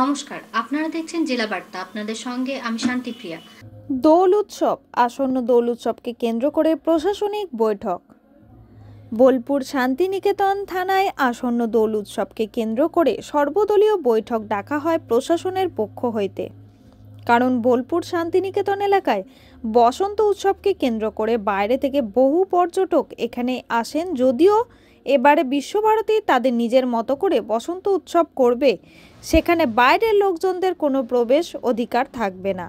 নমস্কার, আপনারা দেখছেন জেলা বার্তা। আপনাদের সঙ্গে আমি শান্তিপ্রিয়া। দোল উৎসব, আসন্ন দোল উৎসবকে কেন্দ্র করে প্রশাসনিক বৈঠক। বোলপুর শান্তিনিকেতন থানায় আসন্ন দোল উৎসবকে কেন্দ্র করে সর্বদলীয় বৈঠক ডাকা হয় প্রশাসনের পক্ষ হইতে। কারণ বোলপুর শান্তিনিকেতন এলাকায় বসন্ত উৎসবকে কেন্দ্র করে বাইরে থেকে বহু পর্যটক এখানে আসেন। যদিও এবারে বিশ্বভারতী তাদের নিজের মতো করে বসন্ত উৎসব করবে, সেখানে বাইরের লোকজনদের কোনো প্রবেশ অধিকার থাকবে না।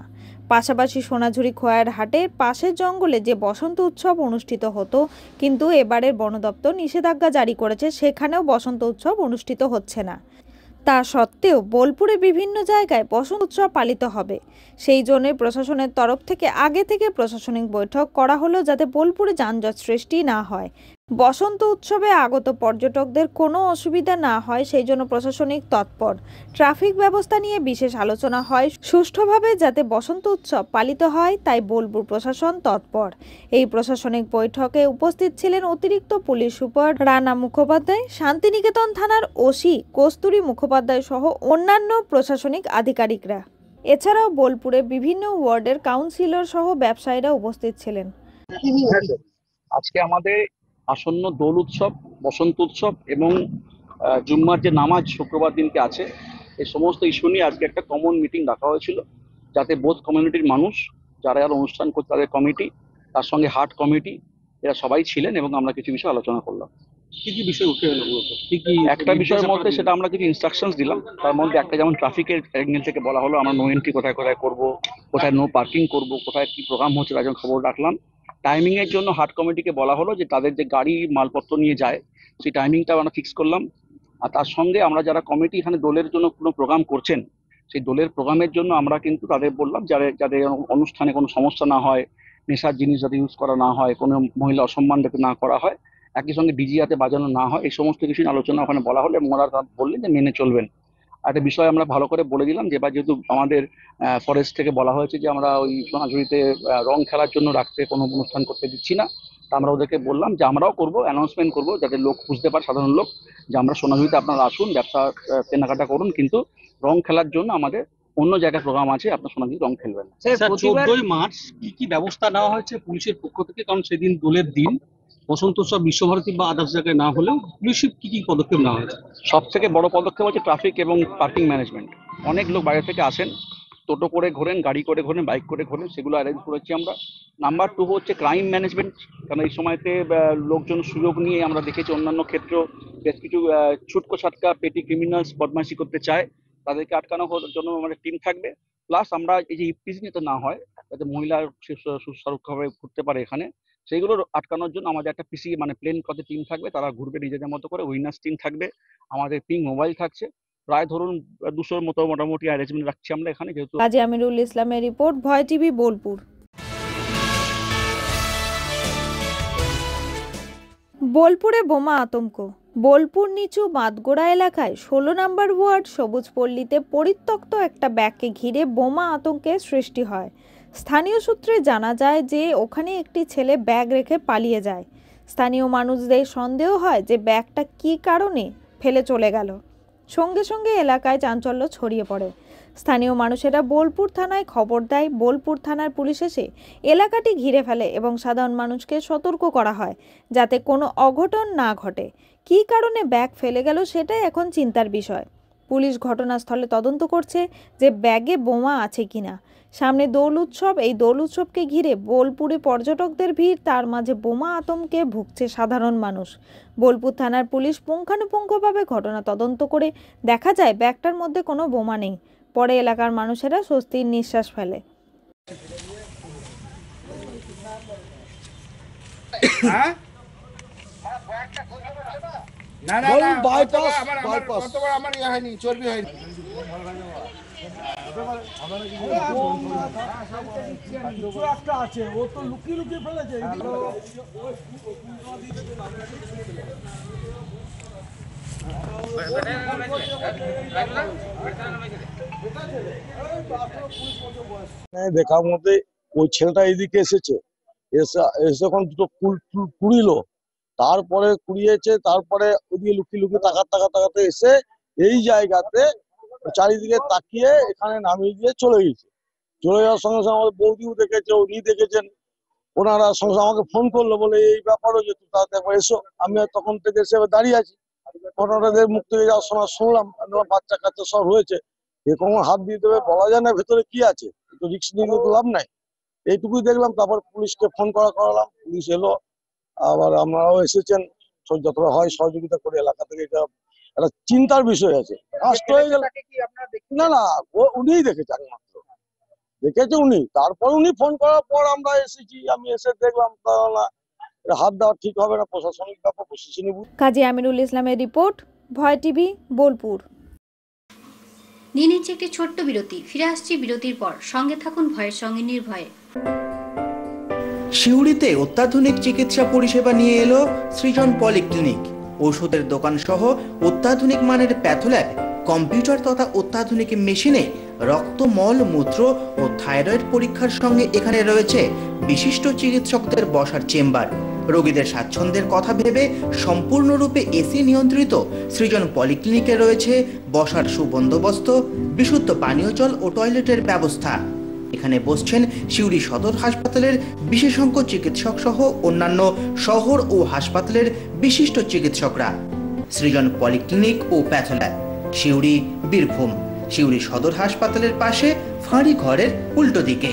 পাশাপাশি সোনাঝুরি খোয়ার হাটের পাশের জঙ্গলে যে বসন্ত উৎসব অনুষ্ঠিত হতো, কিন্তু এবারের বন দপ্তর নিষেধাজ্ঞা জারি করেছে, সেখানেও বসন্ত উৎসব অনুষ্ঠিত হচ্ছে না। তা সত্ত্বেও বোলপুরে বিভিন্ন জায়গায় বসন্ত উৎসব পালিত হবে। সেই জন্যই প্রশাসনের তরফ থেকে আগে থেকে প্রশাসনিক বৈঠক করা হলো, যাতে বোলপুরে যানজট সৃষ্টি না হয়, বসন্ত উৎসবে আগত পর্যটকদের কোনো অসুবিধা না হয়। সেই জন্য প্রশাসনিক তৎপর। ট্রাফিক ব্যবস্থা নিয়ে বিশেষ আলোচনা হয় সুষ্ঠুভাবে যাতে বসন্ত উৎসব পালিত হয়, তাই বোলপুর প্রশাসন তৎপর। এই প্রশাসনিক বৈঠকে উপস্থিত ছিলেন অতিরিক্ত পুলিশ সুপার রানা মুখোপাধ্যায়, শান্তিনিকেতন থানার ওসি কস্তুরী মুখোপাধ্যায় সহ অন্যান্য প্রশাসনিক আধিকারিকরা। এছাড়াও বোলপুরে বিভিন্ন ওয়ার্ডের কাউন্সিলর সহ ব্যবসায়ীরা উপস্থিত ছিলেন। আজকে আমাদের আসন্ন দোল উৎসব, বসন্ত উৎসব এবং জুম্মার যে নামাজ শুক্রবার দিনকে আছে, এই সমস্ত ইস্যু নিয়ে আজকে একটা কমন মিটিং ডাকা হয়েছিল, যাতে বোধ কমিউনিটির মানুষ যারা যারা অনুষ্ঠান করছে তাদের কমিটি, তার সঙ্গে হাট কমিটি, এরা সবাই ছিলেন এবং আমরা কিছু বিষয় আলোচনা করলাম। কি কি বিষয় উঠে এলো মূলত? একটা বিষয়ের মধ্যে সেটা আমরা কিছু ইনস্ট্রাকশনস দিলাম। তার মধ্যে একটা যেমন ট্রাফিকের অ্যাঙ্গেল থেকে বলা হলো আমরা নো এন্ট্রি কোথায় কোথায় করবো, কোথায় নো পার্কিং করবো, কোথায় কি প্রোগ্রাম হচ্ছে তার জন্য খবর রাখলাম। টাইমিং এর জন্য হাট কমিটিকে বলা হলো যে তাদের যে গাড়ি মালপত্র নিয়ে যায় সেই টাইমিংটা আমরা ফিক্স করলাম। আর তার সঙ্গে আমরা যারা কমিটি এখানে দোলের জন্য কোনো প্রোগ্রাম করছেন, সেই দোলের প্রোগ্রামের জন্য আমরা কিন্তু তাদের বললাম যাদের অনুষ্ঠানে কোনো সমস্যা না হয়, নেশার জিনিস যাতে ইউজ করা না হয়, কোনো মহিলা অসম্মান যাতে না করা হয়, একই সঙ্গে ডিজি যাতে বাজানো না হয়, এই সমস্ত কিছু আলোচনা ওখানে বলা হলে ওনারা বললেন যে মেনে চলবেন। আর একটা বিষয় আমরা ভালো করে বলে দিলাম যে এবার যেহেতু আমাদের ফরেস্ট থেকে বলা হয়েছে যে আমরা ওই সোনাঝুরিতে রং খেলার জন্য রাখতে কোনো অনুষ্ঠান করতে দিচ্ছি না, তা আমরা ওদেরকে বললাম যে আমরাও করবো, অ্যানাউন্সমেন্ট করবো যাতে লোক বুঝতে পারে, সাধারণ লোক, যে আমরা সোনাঝুরিতে আপনারা আসুন, ব্যবসা কেনাকাটা করুন, কিন্তু রং খেলার জন্য আমাদের অন্য জায়গায় প্রোগ্রাম আছে, আপনার সোনাঝুরি রং খেলবেন না। 14ই মার্চ কি ব্যবস্থা নেওয়া হয়েছে পুলিশের পক্ষ থেকে? কারণ সেদিন দোলের দিন, বসন্ত উৎসব বিশ্বভারতী বা আদার্স জায়গায় না হলেও পুলিশের কি কি পদক্ষেপ নেওয়া হয়েছে? সব থেকে বড় পদক্ষেপ হচ্ছে ট্রাফিক এবং পার্কিং ম্যানেজমেন্ট। অনেক লোক বাইরে থেকে আসেন, টোটো করে ঘোরেন, গাড়ি করে ঘোরেন, বাইক করে ঘোরেন, সেগুলো অ্যারেঞ্জ করেছি আমরা। নাম্বার 2 হচ্ছে ক্রাইম ম্যানেজমেন্ট, কারণ এই সময়তে লোকজন সুযোগ নিয়ে আমরা দেখেছি অন্যান্য ক্ষেত্রেও বেশ কিছু ছুটকো ছাটকা পেটি ক্রিমিনালস বদমাইশি করতে চায়, তাদেরকে আটকানোর জন্য আমাদের টিম থাকবে। প্লাস আমরা এই যে ইপটিজিং যাতে না হয়, যাতে মহিলা সুচারুভাবে ঘুরতে পারে এখানে, সেইগুলো আটকানোর জন্য আমাদের একটা পিসি মানে প্লেন পথে টিম থাকবে, তারা ঘুরবে নিজেদের মতো করে, উইনার্স টিম থাকবে, আমাদের পিং মোবাইল থাকছে, প্রায় ধরুন 200-র মতো মোটামুটি অ্যারেঞ্জমেন্ট রাখছি আমরা এখানে। যেহেতু কাজী আমিরুল ইসলামের রিপোর্ট, ভয় টিভি, বোলপুর। বোলপুরে বোমা আতঙ্ক। বোলপুর নিচু বাঁধগোড়া এলাকায় 16 নম্বর ওয়ার্ড সবুজপল্লীতে পরিত্যক্ত একটা ব্যাগকে ঘিরে বোমা আতঙ্কের সৃষ্টি হয়। স্থানীয় সূত্রে জানা যায় যে ওখানে একটি ছেলে ব্যাগ রেখে পালিয়ে যায়। স্থানীয় মানুষদের সন্দেহ হয় যে ব্যাগটা কী কারণে ফেলে চলে গেল। সঙ্গে সঙ্গে এলাকায় চাঞ্চল্য ছড়িয়ে পড়ে। স্থানীয় মানুষেরা বোলপুর থানায় খবর দেয়। বোলপুর থানার পুলিশ এসে এলাকাটি ঘিরে ফেলে এবং সাধারণ মানুষকে সতর্ক করা হয় যাতে কোনো অঘটন না ঘটে। কী কারণে ব্যাগ ফেলে গেল সেটাই এখন চিন্তার বিষয়। পুলিশ ঘটনাস্থলে তদন্ত করছে যে ব্যাগে বোমা আছে কিনা। সামনে দোল উৎসব, এই দোল উৎসবকে ঘিরে বোলপুরে পর্যটকদের ভিড়, তার মাঝে বোমা আতঙ্কে ভুগছে সাধারণ মানুষ। বোলপুর থানার পুলিশ পুঙ্খানুপুঙ্খভাবে ঘটনা তদন্ত করে দেখা যায় ব্যাগটার মধ্যে কোনো বোমা নেই। পরে এলাকার মানুষেরা স্বস্তির নিঃশ্বাস ফেলে। না না না বাইপাস বাইপাস কতবার আমার ইয়া হয়নি, চর্বি হয়নি। কিছু একটা আছে, ও তো লুকিয়ে লুকিয়ে ফেলেছে। দেখার মধ্যে ওই ছেলেটা এইদিকে এসেছে, এসে এখন দুটো কুড়িলো, তারপরে কুড়িয়েছে, তারপরে ওইদিকে লুকিয়ে লুকিয়ে তাকাতে এসে এই জায়গাতে চারিদিকে তাকিয়ে এখানে নামিয়ে দিয়ে চলে গেছে। চলে যাওয়ার সঙ্গে সঙ্গে আমাদের বৌদিও দেখেছে, উনি দেখেছেন, ওনারা সঙ্গে সঙ্গে আমাকে ফোন করলো, বলে এই ব্যাপারও যে তুমি তাড়াতাড়ি একবার এসো। আমি আর তখন থেকে এসে এবার দাঁড়িয়ে আছি। ঘটনাদের মুখ থেকে যাওয়ার সময় শুনলাম বাচ্চা কাচ্চা সব হয়েছে, যে কখন হাত দিয়ে দেবে বলা যায় না ভেতরে কি আছে, একটু রিস্ক নিয়ে তো লাভ নাই। এইটুকুই দেখলাম। তারপর পুলিশকে ফোন করালাম, পুলিশ এলো, আবার আপনারাও এসেছেন, যতটা হয় সহযোগিতা করে। এলাকা থেকে এটা একটা চিন্তার বিষয় আছে। নষ্ট হয়ে গেল না, না, উনিই দেখেছে, একমাত্র দেখেছে উনি। তারপর উনি ফোন করার পর আমরা এসেছি, আমি এসে দেখলাম না, এটা হাত দেওয়া ঠিক হবে না, প্রশাসনিক ব্যাপার, প্রশাসনিক। কাজী আমিরুল ইসলামের রিপোর্ট, ভয় টিভি, বোলপুর। নিয়ে নিচ্ছে একটি ছোট্ট বিরতি, ফিরে আসছি বিরতির পর। সঙ্গে থাকুন ভয়ের সঙ্গে নির্ভয়ে। সিউড়িতে অত্যাধুনিক চিকিৎসা পরিষেবা নিয়ে এলো সৃজন পলিক্লিনিক। ওষুধের দোকান সহ অত্যাধুনিক মানের প্যাথোল্যাব, কম্পিউটার তথা অত্যাধুনিক মেশিনে রক্ত, মল, মূত্র ও থাইরয়েড পরীক্ষার সঙ্গে এখানে রয়েছে বিশিষ্ট চিকিৎসকদের বসার চেম্বার। রোগীদের স্বাচ্ছন্দ্যের কথা ভেবে সম্পূর্ণরূপে এসি নিয়ন্ত্রিত সৃজন পলিক্লিনিকে রয়েছে বসার সুবন্দোবস্ত, বিশুদ্ধ পানীয় জল ও টয়লেটের ব্যবস্থা। এখানে বসছেন সিউড়ি সদর হাসপাতালের বিশেষজ্ঞ চিকিৎসক সহ অন্যান্য শহর ও হাসপাতালের বিশিষ্ট চিকিৎসকরা। সৃজন পলিক্লিনিক ও প্যাথোল্যাব, সিউড়ি, বীরভূম। সিউড়ি সদর হাসপাতালের পাশে ফাঁড়ি ঘরের উল্টো দিকে।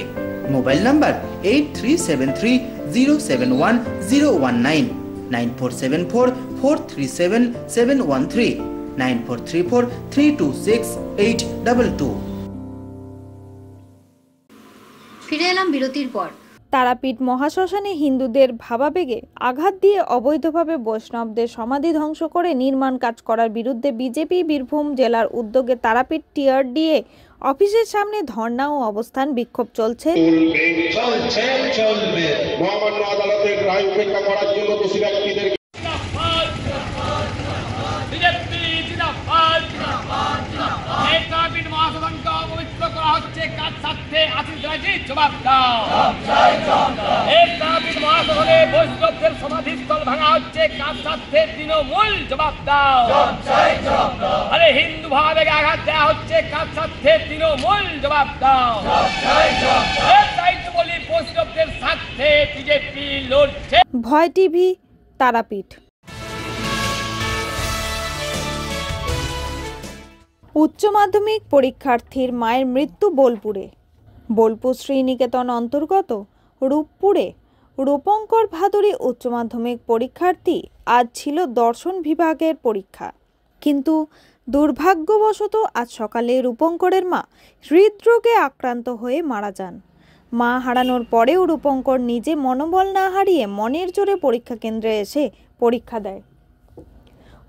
Mobile number 8373071019, 9474437713, 9434326822। ফিরে এলাম বিরতির পর। তারাপীঠ মহাশ্মশানে হিন্দুদের ভাবাবেগে আঘাত দিয়ে অবৈধভাবে বৈষ্ণবদের সমাধি ধ্বংস করে নির্মাণ কাজ করার বিরুদ্ধে বিজেপি বীরভূম জেলার উদ্যোগে তারাপীঠ টিআরডিএ অফিসের সামনে ধর্ণা ও অবস্থান বিক্ষোভ চলছে। মহামান্য আদালতের রায় উপেক্ষা করার জন্য দোষী ব্যক্তিদের জবাব দাও। বৈষ্ণবদের সমাধিস্থল ভাঙা হচ্ছে কার স্বার্থে? তৃণমূল, জবাব দাও। আরে হিন্দু ভাবে আঘাত দেওয়া হচ্ছে কার স্বার্থে? তৃণমূল, জবাব দাও। তাই তো বলি বৈষ্ণবদের স্বার্থে বিজেপি লড়ছে। ভয় টিভি, তারাপীঠ। উচ্চ মাধ্যমিক পরীক্ষার্থীর মায়ের মৃত্যু বোলপুরে। বোলপুর শ্রীনিকেতন অন্তর্গত রূপপুরে রূপঙ্কর ভাদুরী উচ্চ মাধ্যমিক পরীক্ষার্থী আজ ছিল দর্শন বিভাগের পরীক্ষা, কিন্তু দুর্ভাগ্যবশত আজ সকালে রূপঙ্করের মা হৃদরোগে আক্রান্ত হয়ে মারা যান। মা হারানোর পরেও রূপঙ্কর নিজে মনোবল না হারিয়ে মনের জোরে পরীক্ষা কেন্দ্রে এসে পরীক্ষা দেয়।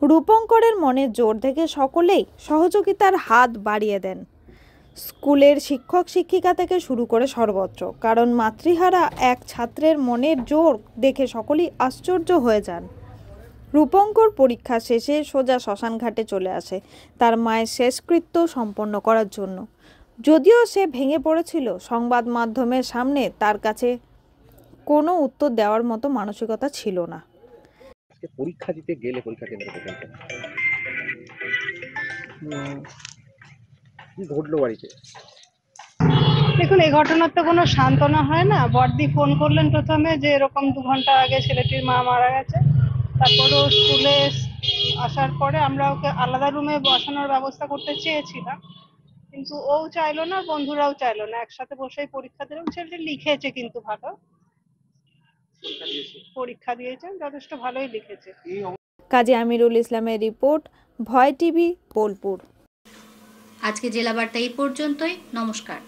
রূপঙ্করের মনের জোর দেখে সকলেই সহযোগিতার হাত বাড়িয়ে দেন, স্কুলের শিক্ষক শিক্ষিকা থেকে শুরু করে সর্বত্র। কারণ মাতৃহারা এক ছাত্রের মনের জোর দেখে সকলেই আশ্চর্য হয়ে যান। রূপঙ্কর পরীক্ষা শেষে সোজা শ্মশানঘাটে চলে আসে তার মায়ের শেষকৃত্য সম্পন্ন করার জন্য। যদিও সে ভেঙে পড়েছিল, সংবাদ মাধ্যমের সামনে তার কাছে কোনো উত্তর দেওয়ার মতো মানসিকতা ছিল না। পরীক্ষা দিতে গেলে পরীক্ষা কেন্দ্র পর্যন্ত কি ঘটলো বাড়িতে? দেখুন, এই ঘটনার তো কোনো সান্ত্বনা হয় না। বড়দি ফোন করলেন প্রথমে যে এরকম 2 ঘন্টা আগে ছেলেটির মা মারা গেছে। তারপরে ও স্কুলে আসার পরে আমরা ওকে আলাদা রুমে বসানোর ব্যবস্থা করতে চেয়েছিলাম, কিন্তু ও চাইলো না, বন্ধুরাও চাইলো না। একসাথে বসেই পরীক্ষা দিলাম। ছেলেটি লিখেছে কিন্তু ভালো, পরীক্ষা দিয়েছেন, যথেষ্ট ভালোই লিখেছে। কাজী আমিরুল ইসলামের রিপোর্ট, ভয় টিভি, বোলপুর। আজকে জেলা বার্তা এই পর্যন্তই। নমস্কার।